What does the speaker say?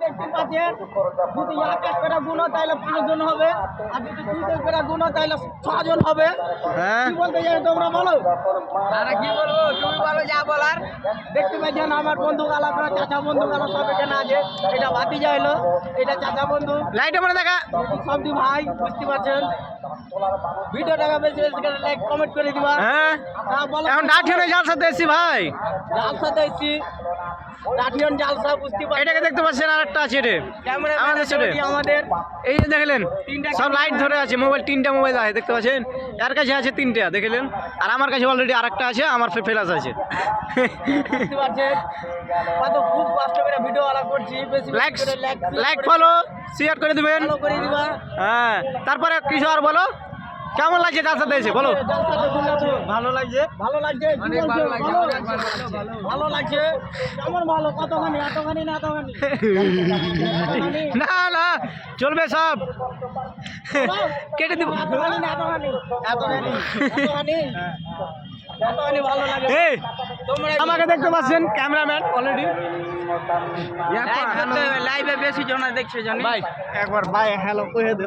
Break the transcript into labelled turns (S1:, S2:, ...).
S1: দেখতে পাচ্ছেন যদি এক করে গুণ তাহলে 5 জন হবে, আর যদি 2 করে গুণ তাহলে 6 জন হবে।
S2: হ্যাঁ
S1: কি বলতে চাই তোমরা বলো? আরে কি বলবো, তুমি বলো যা বলার। দেখতে পাচ্ছেন আমার বন্ধু গালা, চাচা বন্ধু গালা সব এখানে আছে। এটা ভাতিজা হলো, এটা চাচা বন্ধু,
S2: লাইটে মনে দেখা
S1: সবটি ভাই, বুঝতে পারছেন। ভিডিওটাকে বেশি বেশি করে লাইক কমেন্ট করে দিবা।
S2: হ্যাঁ
S1: হ্যাঁ বলো।
S2: এখন ডাঠিয়ে জালসাতে এসছি ভাই,
S1: জালসাতে এসছি, ডাঠিয়ন জালসা, বুঝতে পারছেন।
S2: এটাকে দেখতে পাচ্ছেন আরেকটা আছে রে
S1: ক্যামেরা
S2: আমাদের সাথে।
S1: আমাদের
S2: এই যে দেখলেন সব লাইট ধরে আছে, মোবাইল 3টা মোবাইল আছে দেখতে পাচ্ছেন, এর কাছে আছে 3টা দেখলেন, আর আমার কাছে অলরেডি আরেকটা আছে, আমার ফেলাস আছে।
S1: বুঝতে পারছেন কত খুব কষ্ট করে ভিডিও আলা করছি, বেশি
S2: লাইক
S1: বেশি করে
S2: লাইক ফলো শেয়ার করে দিবেন।
S1: ফলো করে দিবা।
S2: হ্যাঁ তারপরে কিছু আর বলো, কেমন লাগছে জালসাতে এসে বলো?
S1: ভালো লাগছে, ভালো লাগছে, কি বলছো? ভালো লাগছে, কেমন ভালো, কতখানি, এতখানি না এতখানি?
S2: না না চলবে সব, কেটে দিব।
S1: এতখানি না এতখানি? এতখানি, এতখানি, এতখানি ভালো লাগে।
S2: এই
S1: তোমরা
S2: আমাকে দেখতে পাচ্ছেন ক্যামেরাম্যান অলরেডি
S1: লাইভে বেশি জন দেখছে জানি
S2: ভাই, একবার বাই হ্যালো কয়ে দে।